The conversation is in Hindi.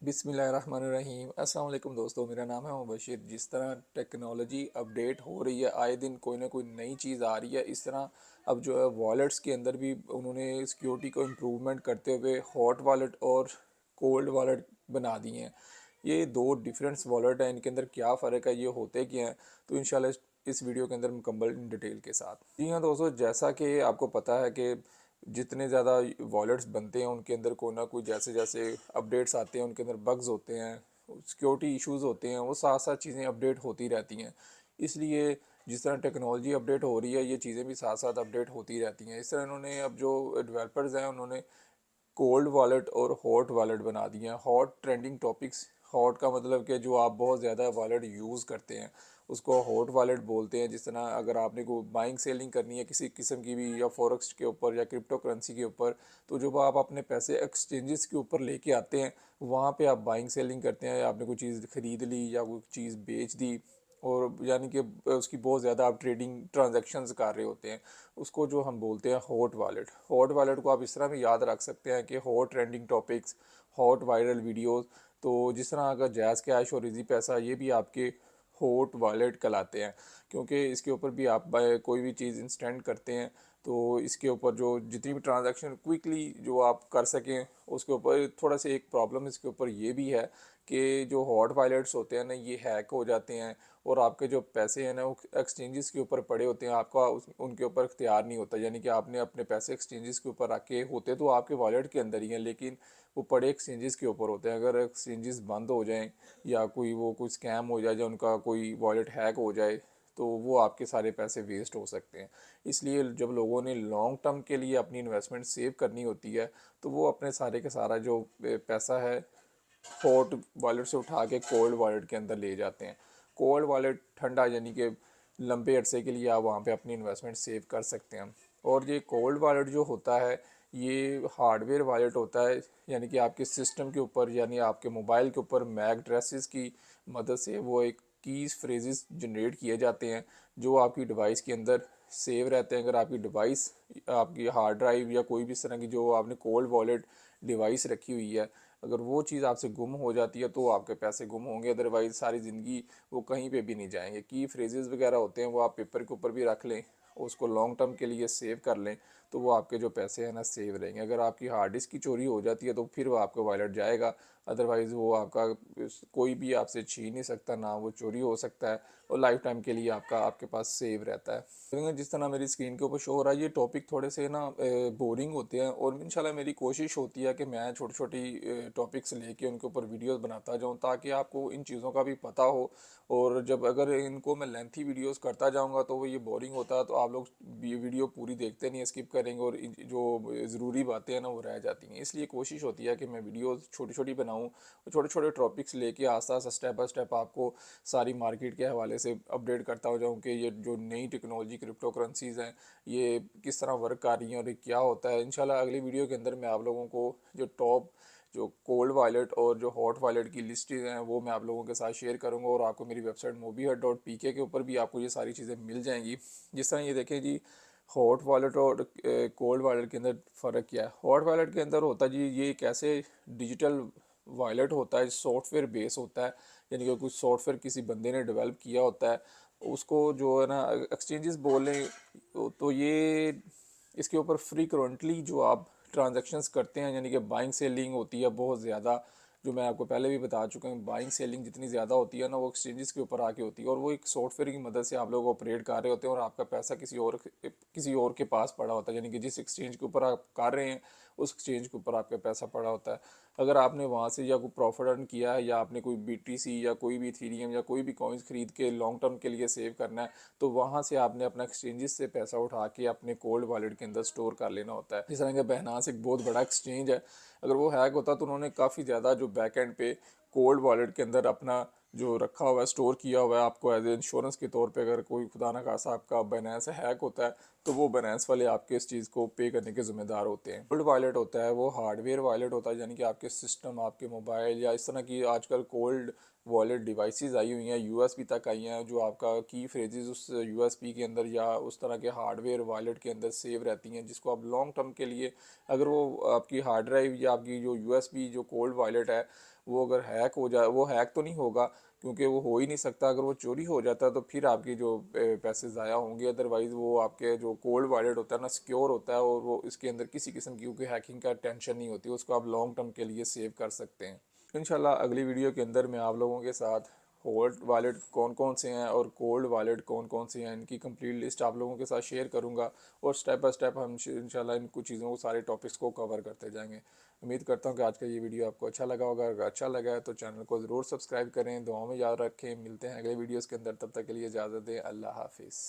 बिस्मिल्लाहिर्रहमानिर्रहीम। अस्सलाम वालेकुम दोस्तों, मेरा नाम है मुबशिर। जिस तरह टेक्नोलॉजी अपडेट हो रही है, आए दिन कोई ना कोई नई चीज़ आ रही है। इस तरह अब जो है वॉलेट्स के अंदर भी उन्होंने सिक्योरिटी को इम्प्रूवमेंट करते हुए हॉट वॉलेट और कोल्ड वॉलेट बना दिए हैं। ये दो डिफरेंस वॉलेट हैं, इनके अंदर क्या फ़र्क है, ये होते क्या हैं, तो इंशाल्लाह इस वीडियो के अंदर मुकम्मल डिटेल के साथ। जी हाँ दोस्तों, जैसा कि आपको पता है कि जितने ज़्यादा वॉलेट्स बनते हैं उनके अंदर कोई ना कोई जैसे जैसे अपडेट्स आते हैं, उनके अंदर बग्स होते हैं, सिक्योरिटी इश्यूज़ होते हैं, वो साथ साथ चीज़ें अपडेट होती रहती हैं। इसलिए जिस तरह टेक्नोलॉजी अपडेट हो रही है, ये चीज़ें भी साथ साथ अपडेट होती रहती हैं। इस तरह इन्होंने अब जो डेवलपर्स हैं उन्होंने कोल्ड वॉलेट और हॉट वॉलेट बना दिए हैं। हॉट ट्रेंडिंग टॉपिक्स, हॉट का मतलब कि जो आप बहुत ज़्यादा वॉलेट यूज़ करते हैं उसको हॉट वॉलेट बोलते हैं। जिस तरह अगर आपने को बाइंग सेलिंग करनी है किसी किस्म की भी, या फॉरेक्स के ऊपर या क्रिप्टो करेंसी के ऊपर, तो जब आप अपने पैसे एक्सचेंजेस के ऊपर लेके आते हैं, वहाँ पे आप बाइंग सेलिंग करते हैं। आपने कोई चीज़ ख़रीद ली या कोई चीज़ बेच दी, और यानी कि उसकी बहुत ज़्यादा आप ट्रेडिंग ट्रांजैक्शंस कर रहे होते हैं, उसको जो हम बोलते हैं हॉट वॉलेट। हॉट वॉलेट को आप इस तरह भी याद रख सकते हैं कि hot trending topics, hot viral videos. तो जिस तरह अगर जैज़ कैश और इजी पैसा, ये भी आपके हॉट वॉलेट कहलाते हैं, क्योंकि इसके ऊपर भी आप कोई भी चीज़ इंस्टेंट करते हैं तो इसके ऊपर जो जितनी भी ट्रांजैक्शन क्विकली जो आप कर सकें, उसके ऊपर थोड़ा सा एक प्रॉब्लम इसके ऊपर ये भी है कि जो हॉट वॉलेट्स होते हैं ना, ये हैक हो जाते हैं और आपके जो पैसे हैं ना वो एक्सचेंजेस के ऊपर पड़े होते हैं। आपका उनके ऊपर इख्तियार नहीं होता, यानी कि आपने अपने पैसे एक्सचेंजेस के ऊपर रखे होते तो आपके वॉलेट के अंदर ही हैं, लेकिन वो पड़े एक्सचेंजेस के ऊपर होते हैं। अगर एक्सचेंजेस बंद हो जाएं या कोई स्कैम हो जाए या उनका कोई वॉलेट हैक हो जाए, तो वो आपके सारे पैसे वेस्ट हो सकते हैं। इसलिए जब लोगों ने लॉन्ग टर्म के लिए अपनी इन्वेस्टमेंट सेव करनी होती है, तो वो अपने सारे के सारा जो पैसा है हॉट वॉलेट से उठा के कोल्ड वॉलेट के अंदर ले जाते हैं। कोल्ड वॉलेट ठंडा, यानी कि लंबे अरसे के लिए आप वहाँ पे अपनी इन्वेस्टमेंट सेव कर सकते हैं। और ये कोल्ड वॉलेट जो होता है, ये हार्डवेयर वॉलेट होता है, यानी कि आपके सिस्टम के ऊपर, यानी आपके मोबाइल के ऊपर मैक एड्रेसेस की मदद से वो एक कीज़ फ्रेजेस जनरेट किए जाते हैं जो आपकी डिवाइस के अंदर सेव रहते हैं। अगर आपकी डिवाइस, आपकी हार्ड ड्राइव या कोई भी इस तरह की जो आपने कोल्ड वॉलेट डिवाइस रखी हुई है, अगर वो चीज़ आपसे गुम हो जाती है तो आपके पैसे गुम होंगे, अदरवाइज़ सारी ज़िंदगी वो कहीं पे भी नहीं जाएंगे। की फ्रेजेस वगैरह होते हैं वो आप पेपर के ऊपर भी रख लें, उसको लॉन्ग टर्म के लिए सेव कर लें, तो वो आपके जो पैसे हैं ना सेव रहेंगे। अगर आपकी हार्ड डिस्क की चोरी हो जाती है तो फिर वो आपका वॉलेट जाएगा, अदरवाइज़ वो आपका कोई भी आपसे छीन नहीं सकता, ना वो चोरी हो सकता है, और लाइफ टाइम के लिए आपके पास सेव रहता है। तो जिस तरह मेरी स्क्रीन के ऊपर शो हो रहा है, ये टॉपिक थोड़े से ना बोरिंग होते हैं, और इंशाल्लाह मेरी कोशिश होती है कि मैं छोटी छोटी टॉपिक्स लेके उनके ऊपर वीडियोस बनाता जाऊं, ताकि आपको इन चीज़ों का भी पता हो। और जब अगर इनको मैं लेंथी वीडियोस करता जाऊंगा तो वो ये बोरिंग होता है, तो आप लोग ये वीडियो पूरी देखते नहीं, स्किप करेंगे, और जो ज़रूरी बातें हैं ना वो रह जाती हैं। इसलिए कोशिश होती है कि मैं वीडियोस छोटी छोटी बनाऊं, छोटे छोटे टॉपिक्स लेके आस्ता आस्ता स्टेप बाय स्टेप आपको सारी मार्केट के हवाले से अपडेट करता हो जाऊँ कि ये जो नई टेक्नोलॉजी क्रिप्टो करेंसीज़ हैं ये किस तरह वर्क कर रही हैं और ये क्या होता है। इंशाल्लाह अगली वीडियो के अंदर मैं आप लोगों को जो टॉप जो कोल्ड वॉलेट और जो हॉट वॉलेट की लिस्ट हैं वो मैं आप लोगों के साथ शेयर करूंगा, और आपको मेरी वेबसाइट mobiHut.pk के ऊपर भी आपको ये सारी चीज़ें मिल जाएंगी। जिस तरह ये देखें जी, हॉट वॉलेट और कोल्ड वॉलेट के अंदर फ़र्क क्या है। हॉट वॉलेट के अंदर होता है जी, ये एक ऐसे डिजिटल वॉलेट होता है, सॉफ्टवेयर बेस होता है, यानी कि कुछ सॉफ्टवेयर किसी बंदे ने डेवलप किया होता है, उसको जो है ना एक्सचेंजेस बोलें, तो ये इसके ऊपर फ्रीक्वेंटली जो आप ट्रांजैक्शंस करते हैं, यानी कि बाइंग सेलिंग होती है बहुत ज़्यादा, जो मैं आपको पहले भी बता चुका हूँ। बाइंग सेलिंग जितनी ज़्यादा होती है ना, वो एक्सचेंजेस के ऊपर आके होती है, और वो एक सॉफ्टवेयर की मदद से आप लोग ऑपरेट कर रहे होते हैं, और आपका पैसा किसी और के पास पड़ा होता है, यानी कि जिस एक्सचेंज के ऊपर आप कर रहे हैं उस एक्सचेंज के ऊपर आपका पैसा पड़ा होता है। अगर आपने वहाँ से या कोई प्रॉफिट अर्न किया है, या आपने कोई BTC या कोई भी इथेरियम या कोई भी कॉइन्स खरीद के लॉन्ग टर्म के लिए सेव करना है, तो वहाँ से आपने अपना एक्सचेंजेस से पैसा उठा के अपने कोल्ड वॉलेट के अंदर स्टोर कर लेना होता है। इस तरह का बहनास एक बहुत बड़ा एक्सचेंज है, अगर वो हैक होता तो उन्होंने काफ़ी ज़्यादा जो बैक एंड पे कोल्ड वॉलेट के अंदर अपना जो रखा हुआ है, स्टोर किया हुआ है, आपको एज ए इंश्योरेंस के तौर पे अगर कोई खुदा ना खासा आपका बाइनेंस हैक होता है, तो वो बाइनेंस वाले आपके इस चीज़ को पे करने के ज़िम्मेदार होते हैं। कोल्ड वॉलेट होता है वो हार्डवेयर वॉलेट होता है, यानी कि आपके सिस्टम, आपके मोबाइल या इस तरह की आजकल कोल्ड वॉलेट डिवाइसेस आई हुई हैं, USB तक आई हैं, जो आपका की फ्रेजेस उस USB के अंदर या उस तरह के हार्डवेयर वॉलेट के अंदर सेव रहती हैं, जिसको आप लॉन्ग टर्म के लिए, अगर वो आपकी हार्ड ड्राइव या आपकी जो USB जो कोल्ड वॉलेट है वो अगर हैक हो जाए, वो हैक तो नहीं होगा क्योंकि वो हो ही नहीं सकता। अगर वो चोरी हो जाता है तो फिर आपकी जो पैसे ज़ाया होंगे। अदरवाइज़ वो आपके जो कोल्ड वॉलेट होता है ना, सिक्योर होता है, और वो इसके अंदर किसी किस्म की क्योंकि हैकिंग का टेंशन नहीं होती, उसको आप लॉन्ग टर्म के लिए सेव कर सकते हैं। इंशाल्लाह अगली वीडियो के अंदर मैं आप लोगों के साथ हॉट वॉलेट कौन कौन से हैं और कोल्ड वॉलेट कौन कौन से हैं, इनकी कंप्लीट लिस्ट आप लोगों के साथ शेयर करूंगा, और स्टेप बाय स्टेप हम इंशाल्लाह इन कुछ चीज़ों को, सारे टॉपिक्स को कवर करते जाएंगे। उम्मीद करता हूँ कि आज का ये वीडियो आपको अच्छा लगा होगा। अगर अच्छा लगा है तो चैनल को ज़रूर सब्सक्राइब करें, दुआओं में याद रखें। मिलते हैं अगले वीडियोज़ के अंदर, तब तक के लिए इजाज़त दें। अल्लाह हाफिज़।